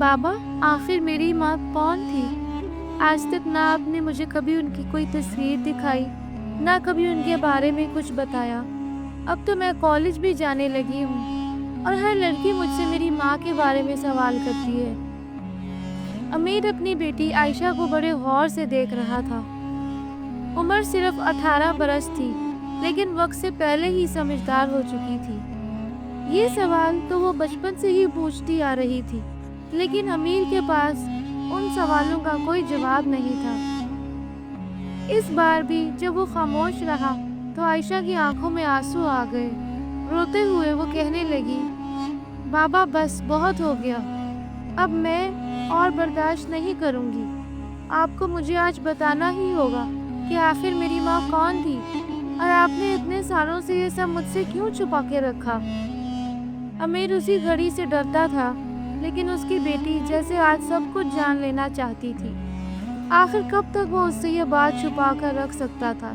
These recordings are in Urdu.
بابا، آخر میری ماں کون تھی؟ آج تک نہ آپ نے مجھے کبھی ان کی کوئی تصویر دکھائی، نہ کبھی ان کے بارے میں کچھ بتایا۔ اب تو میں کالج بھی جانے لگی ہوں اور ہر لڑکی مجھ سے میری ماں کے بارے میں سوال کرتی ہے۔ امیر اپنی بیٹی عائشہ کو بڑے غور سے دیکھ رہا تھا۔ عمر صرف 18 برس تھی، لیکن وقت سے پہلے ہی سمجھدار ہو چکی تھی۔ یہ سوال تو وہ بچپن سے ہی پوچھتی آ رہی تھی، لیکن امیر کے پاس ان سوالوں کا کوئی جواب نہیں تھا۔ اس بار بھی جب وہ خاموش رہا تو عائشہ کی آنکھوں میں آنسو آ گئے۔ روتے ہوئے وہ کہنے لگی، بابا بس بہت ہو گیا، اب میں اور برداشت نہیں کروں گی۔ آپ کو مجھے آج بتانا ہی ہوگا کہ آخر میری ماں کون تھی، اور آپ نے اتنے سالوں سے یہ سب مجھ سے کیوں چھپا کے رکھا؟ امیر اسی گھڑی سے ڈرتا تھا، لیکن اس کی بیٹی جیسے آج سب کچھ جان لینا چاہتی تھی۔ آخر کب تک وہ اس سے یہ بات چھپا کر رکھ سکتا تھا؟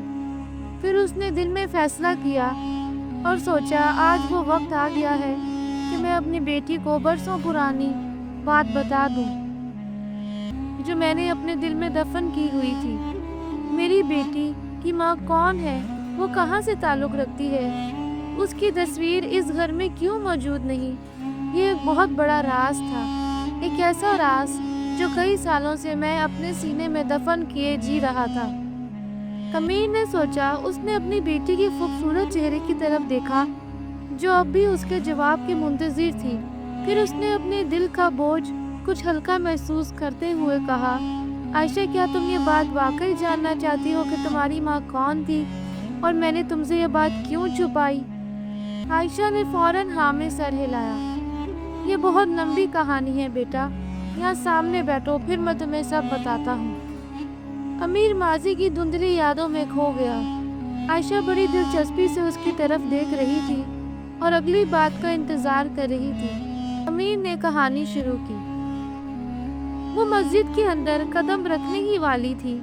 پھر اس نے دل میں فیصلہ کیا اور سوچا آج وہ وقت آ گیا ہے کہ میں اپنی بیٹی کو برسوں پرانی بات بتا دوں جو میں نے اپنے دل میں دفن کی ہوئی تھی۔ میری بیٹی کی ماں کون ہے؟ وہ کہاں سے تعلق رکھتی ہے؟ اس کی تصویر اس گھر میں کیوں موجود نہیں؟ یہ ایک بہت بڑا راز تھا، ایک ایسا راز جو کئی سالوں سے میں اپنے سینے میں دفن کیے جی رہا تھا۔ امیر نے سوچا، اس نے اپنی بیٹی کے خوبصورت چہرے کی طرف دیکھا جو اب بھی اس کے جواب کے منتظر تھی۔ پھر اس نے اپنے دل کا بوجھ کچھ ہلکا محسوس کرتے ہوئے کہا، عائشہ کیا تم یہ بات واقعی جاننا چاہتی ہو کہ تمہاری ماں کون تھی اور میں نے تم سے یہ بات کیوں چھپائی؟ عائشہ نے فوراً ہاں میں سر ہلایا۔ یہ بہت لمبی کہانی ہے بیٹا، یہاں سامنے بیٹھو، پھر میں تمہیں سب بتاتا ہوں۔ امیر ماضی کی دھندلی یادوں میں کھو گیا۔ عائشہ بڑی دلچسپی سے اس کی طرف دیکھ رہی تھی اور اگلی بات کا انتظار کر رہی تھی۔ امیر نے کہانی شروع کی۔ وہ مسجد کے اندر قدم رکھنے ہی والی تھی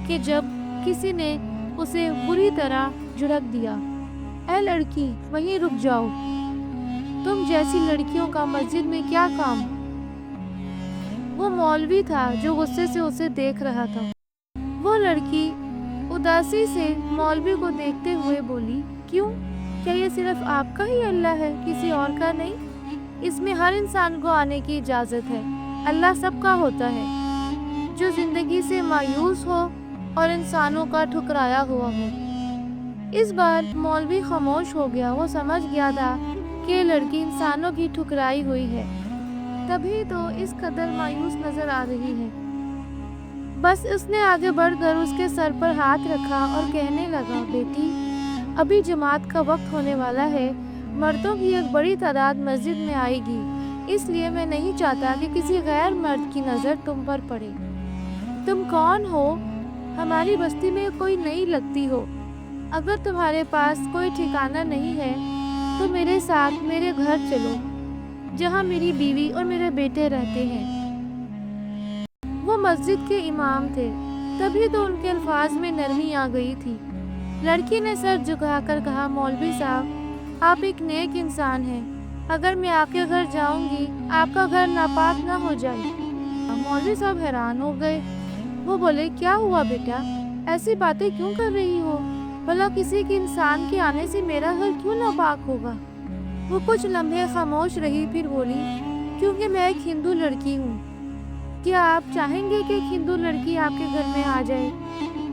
کہ جب کسی نے اسے بری طرح جھڑک دیا۔ اے لڑکی، وہیں رک جاؤ، تم جیسی لڑکیوں کا مسجد میں کیا کام؟ وہ مولوی تھا جو غصے سے اسے دیکھ رہا تھا۔ وہ لڑکی اداسی سے مولوی کو دیکھتے ہوئے بولی، کیوں؟ کیا یہ صرف آپ کا ہی اللہ ہے، کسی اور کا نہیں؟ اس میں ہر انسان کو آنے کی اجازت ہے۔ اللہ سب کا ہوتا ہے، جو زندگی سے مایوس ہو اور انسانوں کا ٹھکرایا ہوا ہو۔ اس بار مولوی خاموش ہو گیا۔ وہ سمجھ گیا تھا کہ یہ لڑکی انسانوں کی ٹھکرائی ہوئی ہے، تبھی تو اس قدر مایوس نظر آ رہی ہے۔ بس اس نے آگے بڑھ کر اس کے سر پر ہاتھ رکھا اور کہنے لگا، بیٹی، ابھی جماعت کا وقت ہونے والا ہے، مردوں کی ایک بڑی تعداد مسجد میں آئے گی، اس لیے میں نہیں چاہتا کہ کسی غیر مرد کی نظر تم پر پڑے۔ تم کون ہو؟ ہماری بستی میں کوئی نہیں لگتی ہو۔ اگر تمہارے پاس کوئی ٹھکانہ نہیں ہے تو میرے ساتھ میرے گھر چلو، جہاں میری بیوی اور میرے بیٹے رہتے ہیں۔ وہ مسجد کے امام تھے، تبھی تو ان کے الفاظ میں نرمی آ گئی تھی۔ لڑکی نے سر جھکا کر کہا، مولوی صاحب، آپ ایک نیک انسان ہیں، اگر میں آپ کے گھر جاؤں گی آپ کا گھر ناپاک نہ ہو جائے؟ مولوی صاحب حیران ہو گئے۔ وہ بولے، کیا ہوا بیٹا، ایسی باتیں کیوں کر رہی ہو؟ بھلا کسی کے انسان کے آنے سے میرا گھر کیوں ناپاک ہوگا؟ وہ کچھ لمحے خاموش رہی، پھر بولی، کیونکہ میں ایک ہندو لڑکی ہوں۔ کیا آپ چاہیں گے کہ ایک ہندو لڑکی آپ کے گھر میں آ جائے؟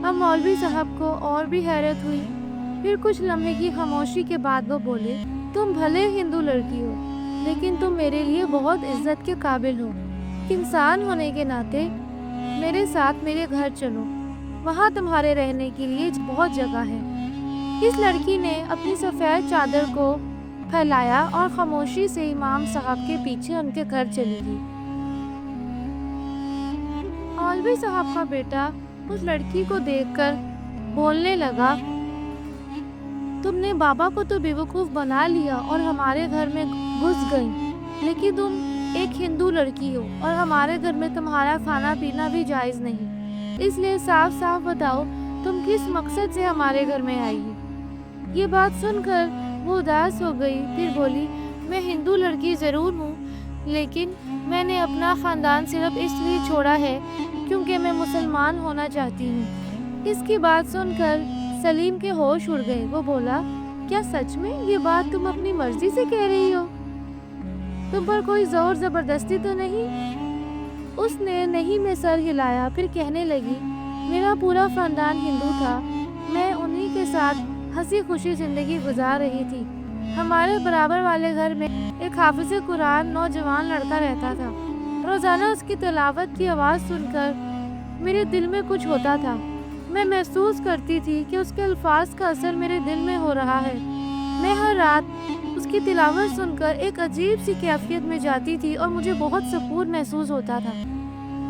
اب مولوی صاحب کو اور بھی حیرت ہوئی۔ پھر کچھ لمحے کی خاموشی کے بعد وہ بولے، تم بھلے ہندو لڑکی ہو، لیکن تم میرے لیے بہت عزت کے قابل ہو۔ انسان ہونے کے ناطے میرے ساتھ میرے گھر چلو، وہاں تمہارے رہنے کے لیے بہت جگہ ہے۔ اس لڑکی نے اپنی سفید چادر کو پھیلایا اور خاموشی سے امام صاحب کے پیچھے ان کے گھر چلی گئی۔ مولوی صاحب کا بیٹا اس لڑکی کو دیکھ کر بولنے لگا، تم نے بابا کو تو بیوقوف بنا لیا اور ہمارے گھر میں گھس گئی، لیکن تم ایک ہندو لڑکی ہو اور ہمارے گھر میں تمہارا کھانا پینا بھی جائز نہیں، اس لیے صاف صاف بتاؤ تم کس مقصد سے ہمارے گھر میں آئی ہو؟ یہ بات سن کر وہ اداس ہو گئی، پھر بولی، میں ہندو لڑکی ضرور ہوں، لیکن میں نے اپنا خاندان صرف اس لیے چھوڑا ہے کیونکہ میں مسلمان ہونا چاہتی ہوں۔ اس کی بات سن کر سلیم کے ہوش اڑ گئے۔ وہ بولا، کیا سچ میں یہ بات تم اپنی مرضی سے کہہ رہی ہو؟ تم پر کوئی زور زبردستی تو نہیں؟ اس نے نہیں میں سر ہلایا، پھر کہنے لگی، میرا پورا خاندان ہندو تھا، میں انہی کے ساتھ ہنسی خوشی زندگی گزار رہی تھی۔ ہمارے برابر والے گھر میں ایک حافظ قرآن نوجوان لڑکا رہتا تھا۔ روزانہ اس کی تلاوت کی آواز سن کر میرے دل میں کچھ ہوتا تھا۔ میں محسوس کرتی تھی کہ اس کے الفاظ کا اثر میرے دل میں ہو رہا ہے۔ میں ہر رات اس کی تلاوت سن کر ایک عجیب سی کیفیت میں جاتی تھی اور مجھے بہت سکون محسوس ہوتا تھا۔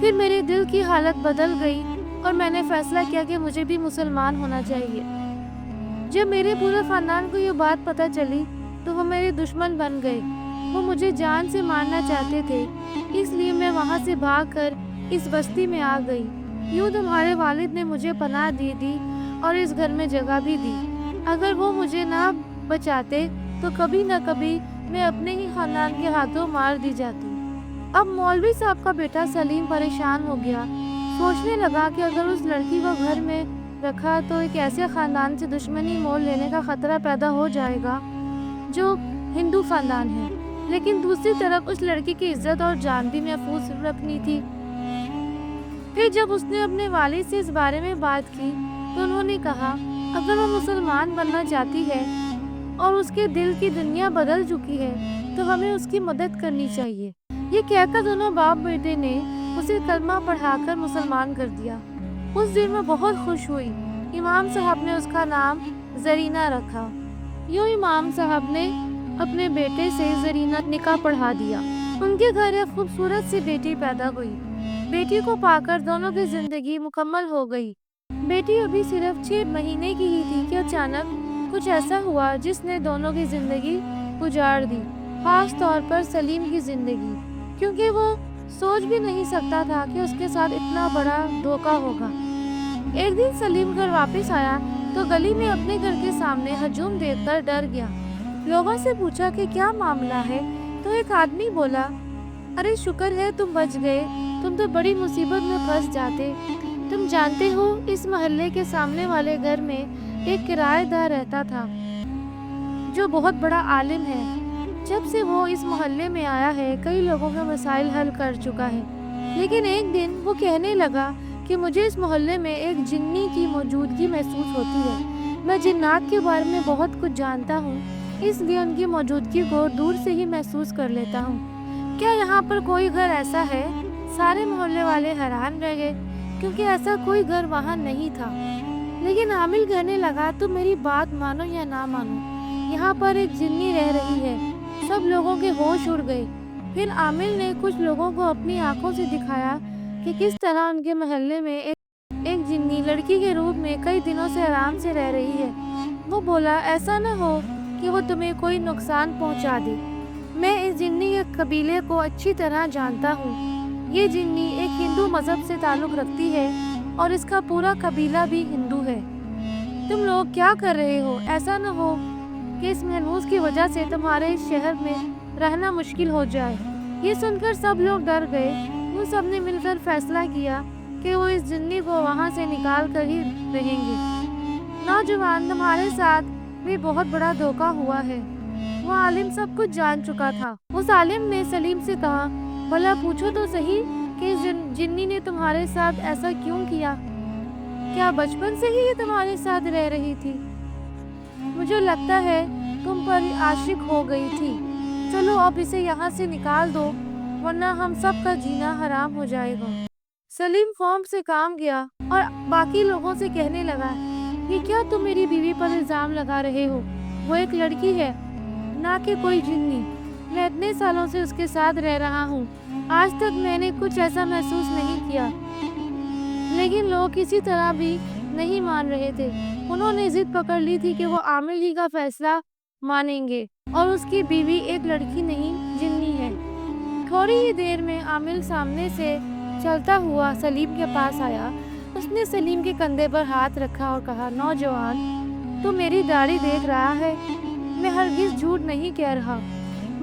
پھر میرے دل کی حالت بدل گئی اور میں نے فیصلہ کیا کہ مجھے بھی مسلمان ہونا چاہیے۔ جب میرے پورے خاندان کو یہ بات پتہ چلی تو وہ میرے دشمن بن گئے۔ وہ مجھے جان سے مارنا چاہتے تھے، اس لیے میں وہاں سے بھاگ کر اس بستی میں آ گئی۔ یوں تمہارے والد نے مجھے پناہ دی اور اس گھر میں جگہ بھی دی۔ اگر وہ مجھے نہ بچاتے تو کبھی نہ کبھی میں اپنے ہی خاندان کے ہاتھوں مار دی جاتی۔ اب مولوی صاحب کا بیٹا سلیم پریشان ہو گیا، سوچنے لگا کہ اگر اس لڑکی کو گھر میں رکھا تو ایک ایسے خاندان سے دشمنی مول لینے کا خطرہ پیدا ہو جائے گا جو ہندو خاندان ہے، لیکن دوسری طرف اس لڑکی کی عزت اور جان بھی محفوظ رکھنی تھی۔ پھر جب اس نے اپنے والد سے اس بارے میں بات کی تو انہوں نے کہا، اگر وہ مسلمان بننا چاہتی ہے اور اس کے دل کی دنیا بدل چکی ہے تو ہمیں اس کی مدد کرنی چاہیے۔ یہ کہہ کر دونوں باپ بیٹے نے اسے کلمہ پڑھا کر مسلمان کر دیا۔ اس دن میں بہت خوش ہوئی۔ امام صاحب نے اس کا نام زرینہ رکھا۔ یوں امام صاحب نے اپنے بیٹے سے زرینہ نکاح پڑھا دیا۔ ان کے گھر ایک خوبصورت سی بیٹی پیدا ہوئی۔ بیٹی کو پا کر دونوں کی زندگی مکمل ہو گئی۔ بیٹی ابھی صرف 6 مہینے کی ہی تھی کہ اچانک کچھ ایسا ہوا جس نے دونوں کی زندگی اجاڑ دی، خاص طور پر سلیم کی زندگی، کیونکہ وہ سوچ بھی نہیں سکتا تھا کہ اس کے ساتھ اتنا بڑا دھوکہ ہوگا۔ ایک دن سلیم گھر واپس آیا تو گلی میں اپنے گھر کے سامنے ہجوم دیکھ کر ڈر گیا۔ لوگوں سے پوچھا کہ کیا معاملہ ہے تو ایک آدمی بولا، ارے شکر ہے تم بچ گئے، تم تو بڑی مصیبت میں پھنس جاتے۔ تم جانتے ہو اس محلے کے سامنے والے گھر میں ایک کرایہ دار رہتا تھا جو بہت بڑا عالم ہے۔ جب سے وہ اس محلے میں آیا ہے کئی لوگوں کے مسائل حل کر چکا ہے، لیکن ایک دن وہ کہنے لگا کہ مجھے اس محلے میں ایک جنی کی موجودگی محسوس ہوتی ہے۔ میں جنات کے بارے میں بہت کچھ جانتا ہوں، اس لیے ان کی موجودگی کو دور سے ہی محسوس کر لیتا ہوں۔ کیا یہاں پر کوئی گھر ایسا ہے؟ سارے محلے والے حیران رہ گئے کیونکہ ایسا کوئی گھر وہاں نہیں تھا۔ لیکن عامل کہنے لگا، تم میری بات مانو یا نہ مانو، یہاں پر ایک جنی رہ رہی ہے۔ سب لوگوں کے ہوش اڑ گئے۔ پھر عامل نے کچھ لوگوں کو اپنی آنکھوں سے دکھایا کہ کس طرح ان کے محلے میں ایک جنی لڑکی کے روپ میں کئی دنوں سے آرام سے رہ رہی ہے۔ وہ بولا، ایسا نہ ہو کہ وہ تمہیں کوئی نقصان پہنچا دے۔ میں اس جنی کے قبیلے کو اچھی طرح جانتا ہوں۔ یہ جنی ایک ہندو مذہب سے تعلق رکھتی ہے اور اس کا پورا قبیلہ بھی ہندو ہے۔ تم لوگ کیا کر رہے ہو؟ ایسا نہ ہو کہ اس محنوس کی وجہ سے تمہارے شہر میں رہنا مشکل ہو جائے۔ یہ سن کر سب لوگ ڈر گئے۔ وہ سب نے مل کر فیصلہ کیا کہ وہ اس جنی کو وہاں سے نکال کر ہی رہیں گے۔ نوجوان، تمہارے ساتھ بھی بہت بڑا دھوکہ ہوا ہے۔ وہ عالم سب کچھ جان چکا تھا۔ اس عالم نے سلیم سے کہا، بھلا پوچھو تو صحیح کہ اس جنی نے تمہارے ساتھ ایسا کیوں کیا؟ کیا بچپن سے ہی یہ تمہارے ساتھ رہ رہی تھی؟ مجھے لگتا ہے تم پر عاشق ہو گئی تھی۔ چلو اب اسے یہاں سے نکال دو ورنہ ہم سب کا جینا حرام ہو جائے گا۔ سلیم فارم سے کام گیا اور باقی لوگوں سے کہنے لگا، یہ کیا تم میری بیوی پر الزام لگا رہے ہو؟ وہ ایک لڑکی ہے، نہ کہ کوئی جنی۔ میں اتنے سالوں سے اس کے ساتھ رہ رہا ہوں، آج تک میں نے کچھ ایسا محسوس نہیں کیا۔ لیکن لوگ کسی طرح بھی نہیں مان رہے تھے۔ انہوں نے ضد پکڑ لی تھی کہ وہ عامل ہی کا فیصلہ مانیں گے اور اس کی بیوی ایک لڑکی نہیں جنی ہے۔ تھوڑی ہی دیر میں عامل سامنے سے چلتا ہوا سلیم کے پاس آیا۔ اس نے سلیم کے کندھے پر ہاتھ رکھا اور کہا، نوجوان، تو میری داڑھی دیکھ رہا ہے؟ میں ہرگز جھوٹ نہیں کہہ رہا۔